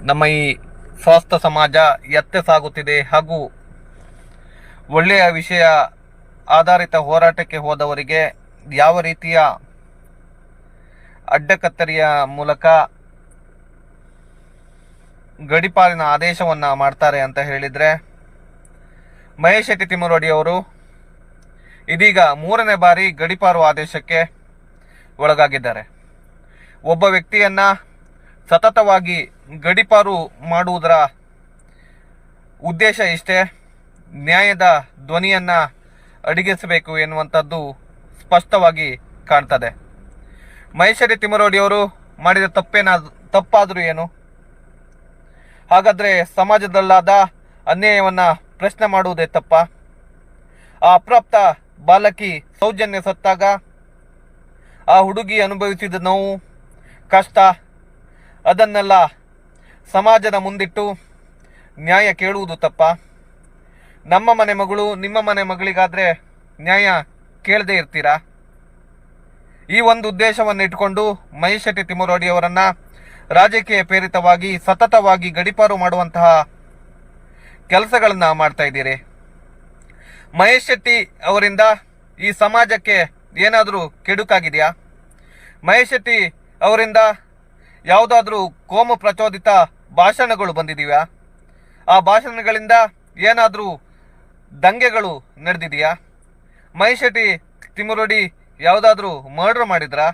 ನಮ್ಮ ಈ ಸ್ವಾಸ್ಥ್ಯ ಸಮಾಜ ಎತ್ತೆ ಸಾಗುತ್ತಿದೆ ಹಾಗೂ ಒಳ್ಳೆಯ ವಿಷಯ ಆಧಾರಿತ ಹೋರಾಟಕ್ಕೆ ಹೋದವರಿಗೆ ಯಾವ ರೀತಿಯ ಅಡ್ಡಕತ್ತರಿಯ ಮೂಲಕ ಗಡೀಪಾರಿನ ಆದೇಶವನ್ನು ಮಾಡ್ತಾರೆ ಅಂತ ಹೇಳಿದರೆ, ಮಹೇಶ್ ಶೆಟ್ಟಿ ತಿಮ್ಮರೋಡಿ ಅವರು ಇದೀಗ 3ನೇ ಬಾರಿ ಗಡೀಪಾರು ಆದೇಶಕ್ಕೆ ಒಳಗಾಗಿದ್ದಾರೆ. ಒಬ್ಬ ವ್ಯಕ್ತಿಯನ್ನ ಸತತವಾಗಿ ಗಡೀಪಾರು ಮಾಡುವುದರ ಉದ್ದೇಶ ಇಷ್ಟೇ, ನ್ಯಾಯದ ಧ್ವನಿಯನ್ನ ಅಡಗಿಸಬೇಕು ಎನ್ನುವಂಥದ್ದು ಸ್ಪಷ್ಟವಾಗಿ ಕಾಣ್ತದೆ. ಮಹೇಶ್ ಶೆಟ್ಟಿ ತಿಮ್ಮರೋಡಿ ಅವರು ಮಾಡಿದ ತಪ್ಪಾದರೂ ಏನು? ಹಾಗಾದ್ರೆ ಸಮಾಜದಲ್ಲಾದ ಅನ್ಯಾಯವನ್ನ ಪ್ರಶ್ನೆ ಮಾಡುವುದೇ ತಪ್ಪ? ಆ ಅಪ್ರಾಪ್ತ ಬಾಲಕಿ ಸೌಜನ್ಯ ಸತ್ತಾಗ ಆ ಹುಡುಗಿ ಅನುಭವಿಸಿದ ನೋವು, ಕಷ್ಟ, ಅದನ್ನೆಲ್ಲ ಸಮಾಜದ ಮುಂದಿಟ್ಟು ನ್ಯಾಯ ಕೇಳುವುದು ತಪ್ಪ? ನಮ್ಮ ಮನೆ ಮಗಳು ನಿಮ್ಮ ಮನೆ ಮಗಳಿಗಾದ್ರೆ ನ್ಯಾಯ ಕೇಳದೇ ಇರ್ತೀರಾ? ಈ ಒಂದು ಉದ್ದೇಶವನ್ನು ಇಟ್ಕೊಂಡು ಮಹೇಶ್ ಶೆಟ್ಟಿ ತಿಮ್ಮರೋಡಿ ಅವರನ್ನ ರಾಜಕೀಯ ಪ್ರೇರಿತವಾಗಿ ಸತತವಾಗಿ ಗಡೀಪಾರು ಮಾಡುವಂತಹ ಕೆಲಸಗಳನ್ನ ಮಾಡ್ತಾ ಇದ್ದೀರಿ. ಮಹೇಶ್ ಶೆಟ್ಟಿ ಅವರಿಂದ ಈ ಸಮಾಜಕ್ಕೆ ಏನಾದರೂ ಕೆಡುಕಾಗಿದೆಯಾ? ಮಹೇಶ್ ಶೆಟ್ಟಿ ಅವರಿಂದ ಯಾವುದಾದ್ರೂ ಕೋಮು ಪ್ರಚೋದಿತ ಭಾಷಣಗಳು ಬಂದಿದೆಯಾ? ಆ ಭಾಷಣಗಳಿಂದ ಏನಾದರೂ ದಂಗೆಗಳು ನಡೆದಿದೆಯಾ? ಮಹೇಶ್ ಶೆಟ್ಟಿ ತಿಮ್ಮರೋಡಿ ಯಾವುದಾದ್ರೂ ಮರ್ಡರ್ ಮಾಡಿದ್ರಾ?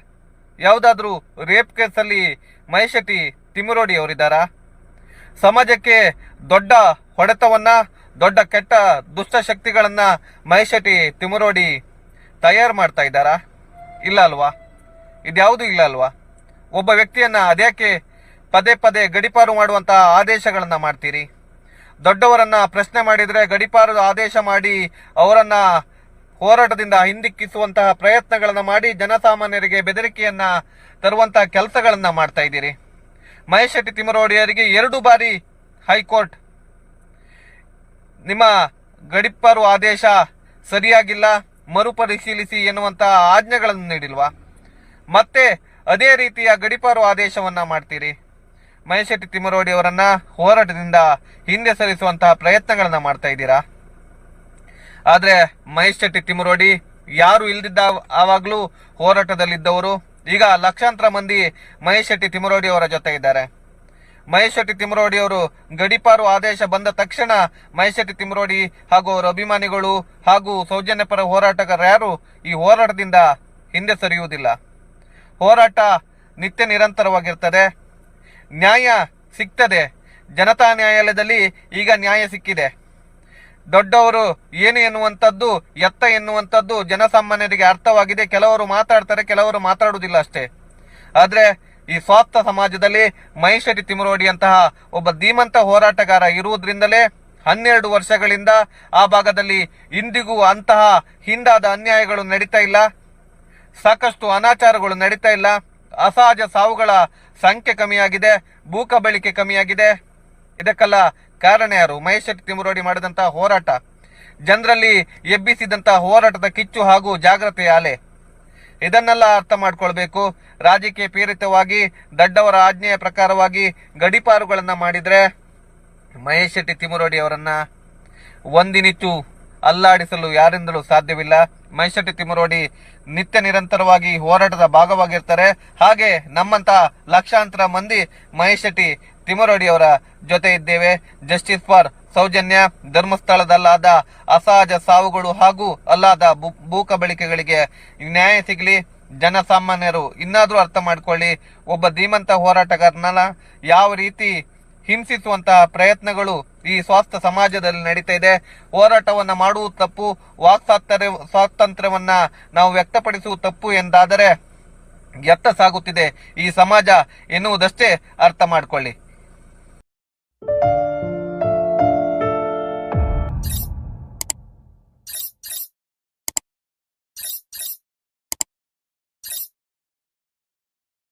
ಯಾವುದಾದ್ರೂ ರೇಪ್ ಕೇಸಲ್ಲಿ ಮಹೇಶ್ ಶೆಟ್ಟಿ ತಿಮ್ಮರೋಡಿ ಅವರಿದ್ದಾರಾ? ಸಮಾಜಕ್ಕೆ ದೊಡ್ಡ ಹೊಡೆತವನ್ನ, ದೊಡ್ಡ ಕೆಟ್ಟ ದುಷ್ಟ ಶಕ್ತಿಗಳನ್ನ ಮಹೇಶ್ ಶೆಟ್ಟಿ ತಿಮ್ಮರೋಡಿ ತಯಾರು ಮಾಡ್ತಾ ಇದ್ದಾರಾ? ಇಲ್ಲ ಅಲ್ವಾ? ಇದ್ಯಾವುದೂ ಇಲ್ಲ ಅಲ್ವಾ? ಒಬ್ಬ ವ್ಯಕ್ತಿಯನ್ನ ಅದ್ಯಾಕೆ ಪದೇ ಪದೇ ಗಡೀಪಾರು ಮಾಡುವಂತಹ ಆದೇಶಗಳನ್ನ ಮಾಡ್ತೀರಿ? ದೊಡ್ಡವರನ್ನ ಪ್ರಶ್ನೆ ಮಾಡಿದ್ರೆ ಗಡೀಪಾರು ಆದೇಶ ಮಾಡಿ ಅವರನ್ನ ಹೋರಾಟದಿಂದ ಹಿಂದಿಕ್ಕಿಸುವಂತಹ ಪ್ರಯತ್ನಗಳನ್ನ ಮಾಡಿ ಜನಸಾಮಾನ್ಯರಿಗೆ ಬೆದರಿಕೆಯನ್ನ ತರುವಂತಹ ಕೆಲಸಗಳನ್ನ ಮಾಡ್ತಾ ಇದ್ದೀರಿ. ಮಹೇಶ್ ಶೆಟ್ಟಿ ತಿಮ್ಮರೋಡಿಯವರಿಗೆ 2 ಬಾರಿ ಹೈಕೋರ್ಟ್ ನಿಮ್ಮ ಗಡೀಪಾರು ಆದೇಶ ಸರಿಯಾಗಿಲ್ಲ, ಮರುಪರಿಶೀಲಿಸಿ ಎನ್ನುವಂತಹ ಆಜ್ಞೆಗಳನ್ನು ನೀಡಿಲ್ವಾ? ಮತ್ತೆ ಅದೇ ರೀತಿಯ ಗಡೀಪಾರು ಆದೇಶವನ್ನ ಮಾಡ್ತೀರಿ. ಮಹೇಶ್ ಶೆಟ್ಟಿ ತಿಮ್ಮರೋಡಿ ಅವರನ್ನ ಹೋರಾಟದಿಂದ ಹಿಂದೆ ಸರಿಸುವಂತಹ ಪ್ರಯತ್ನಗಳನ್ನ ಮಾಡ್ತಾ ಇದ್ದೀರಾ. ಆದ್ರೆ ಮಹೇಶ್ ಶೆಟ್ಟಿ ತಿಮ್ಮರೋಡಿ ಯಾರು ಇಲ್ದಿದ್ದ ಆವಾಗ್ಲೂ ಹೋರಾಟದಲ್ಲಿದ್ದವರು. ಈಗ ಲಕ್ಷಾಂತರ ಮಂದಿ ಮಹೇಶ್ ಶೆಟ್ಟಿ ತಿಮ್ಮರೋಡಿ ಅವರ ಜೊತೆ ಇದ್ದಾರೆ. ಮಹೇಶ್ ಶೆಟ್ಟಿ ತಿಮ್ಮರೋಡಿ ಅವರು ಗಡೀಪಾರು ಆದೇಶ ಬಂದ ತಕ್ಷಣ ಮಹೇಶ್ ಶೆಟ್ಟಿ ತಿಮ್ಮರೋಡಿ ಹಾಗೂ ಅವರ ಅಭಿಮಾನಿಗಳು ಹಾಗೂ ಸೌಜನ್ಯ ಪರ ಹೋರಾಟಗಾರರು ಯಾರು ಈ ಹೋರಾಟದಿಂದ ಹಿಂದೆ ಸರಿಯುವುದಿಲ್ಲ. ಹೋರಾಟ ನಿತ್ಯ ನಿರಂತರವಾಗಿರ್ತದೆ. ನ್ಯಾಯ ಸಿಗ್ತದೆ. ಜನತಾ ನ್ಯಾಯಾಲಯದಲ್ಲಿ ಈಗ ನ್ಯಾಯ ಸಿಕ್ಕಿದೆ. ದೊಡ್ಡವರು ಏನು ಎನ್ನುವಂಥದ್ದು, ಎತ್ತ ಎನ್ನುವಂಥದ್ದು ಜನಸಾಮಾನ್ಯರಿಗೆ ಅರ್ಥವಾಗಿದೆ. ಕೆಲವರು ಮಾತಾಡ್ತಾರೆ, ಕೆಲವರು ಮಾತಾಡುವುದಿಲ್ಲ ಅಷ್ಟೇ. ಆದ್ರೆ ಈ ಸ್ವಾರ್ಥ ಸಮಾಜದಲ್ಲಿ ಮಹೇಶ್ ಶೆಟ್ಟಿ ತಿಮ್ಮರೋಡಿ ಅಂತಹ ಒಬ್ಬ ಧೀಮಂತ ಹೋರಾಟಗಾರ ಇರುವುದರಿಂದಲೇ 12 ವರ್ಷಗಳಿಂದ ಆ ಭಾಗದಲ್ಲಿ ಇಂದಿಗೂ ಅಂತಹ ಹಿಂದಾದ ಅನ್ಯಾಯಗಳು ನಡೀತಾ ಇಲ್ಲ. ಸಾಕಷ್ಟು ಅನಾಚಾರಗಳು ನಡೀತಾ ಇಲ್ಲ. ಅಸಹಜ ಸಾವುಗಳ ಸಂಖ್ಯೆ ಕಮ್ಮಿಯಾಗಿದೆ. ಭೂಕಬಳಿಕೆ ಕಮ್ಮಿಯಾಗಿದೆ. ಇದಕ್ಕೆಲ್ಲ ಕಾರಣ ಯಾರು? ಮಹೇಶ್ ಶೆಟ್ಟಿ ತಿಮ್ಮರೋಡಿ ಮಾಡಿದಂತಹ ಹೋರಾಟ, ಜನರಲ್ಲಿ ಎಬ್ಬಿಸಿದಂತಹ ಹೋರಾಟದ ಕಿಚ್ಚು ಹಾಗೂ ಜಾಗೃತಿಯ ಅಲೆ. ಇದನ್ನೆಲ್ಲ ಅರ್ಥ ಮಾಡ್ಕೊಳ್ಬೇಕು. ರಾಜಕೀಯ ಪ್ರೇರಿತವಾಗಿ ದೊಡ್ಡವರ ಆಜ್ಞೆಯ ಪ್ರಕಾರವಾಗಿ ಗಡೀಪಾರುಗಳನ್ನ ಮಾಡಿದ್ರೆ ಮಹೇಶ್ ಶೆಟ್ಟಿ ತಿಮ್ಮರೋಡಿ ಅವರನ್ನ ಒಂದಿನಿಚ್ಚು ಅಲ್ಲಾಡಿಸಲು ಯಾರಿಂದಲೂ ಸಾಧ್ಯವಿಲ್ಲ. ಮಹೇಶ್ ಶೆಟ್ಟಿ ತಿಮ್ಮರೋಡಿ ನಿತ್ಯ ನಿರಂತರವಾಗಿ ಹೋರಾಟದ ಭಾಗವಾಗಿರ್ತಾರೆ. ಹಾಗೆ ನಮ್ಮಂತ ಲಕ್ಷಾಂತರ ಮಂದಿ ಮಹೇಶ್ ಶೆಟ್ಟಿ ತಿಮ್ಮರೋಡಿ ಅವರ ಜೊತೆ ಇದ್ದೇವೆ. ಜಸ್ಟಿಸ್ ಫಾರ್ ಸೌಜನ್ಯ, ಧರ್ಮಸ್ಥಳದಲ್ಲಾದ ಅಸಹಜ ಸಾವುಗಳು ಹಾಗೂ ಅಲ್ಲಾದ ಭೂಕಬಳಿಕೆಗಳಿಗೆ ನ್ಯಾಯ ಸಿಗಲಿ. ಜನಸಾಮಾನ್ಯರು ಇನ್ನಾದ್ರೂ ಅರ್ಥ ಮಾಡ್ಕೊಳ್ಳಿ, ಒಬ್ಬ ಧೀಮಂತ ಹೋರಾಟಗಾರನಲ್ಲ ಯಾವ ರೀತಿ ಹಿಂಸಿಸುವಂತಹ ಪ್ರಯತ್ನಗಳು ಈ ಸ್ವಾಸ್ಥ್ಯ ಸಮಾಜದಲ್ಲಿ ನಡೀತಾ ಇದೆ. ಹೋರಾಟವನ್ನ ಮಾಡುವುದು ತಪ್ಪು, ಸ್ವಾತಂತ್ರ್ಯವನ್ನ ನಾವು ವ್ಯಕ್ತಪಡಿಸುವುದು ತಪ್ಪು ಎಂದಾದರೆ ಎತ್ತ ಸಾಗುತ್ತಿದೆ ಈ ಸಮಾಜ ಎನ್ನುವುದಷ್ಟೇ ಅರ್ಥ ಮಾಡ್ಕೊಳ್ಳಿ.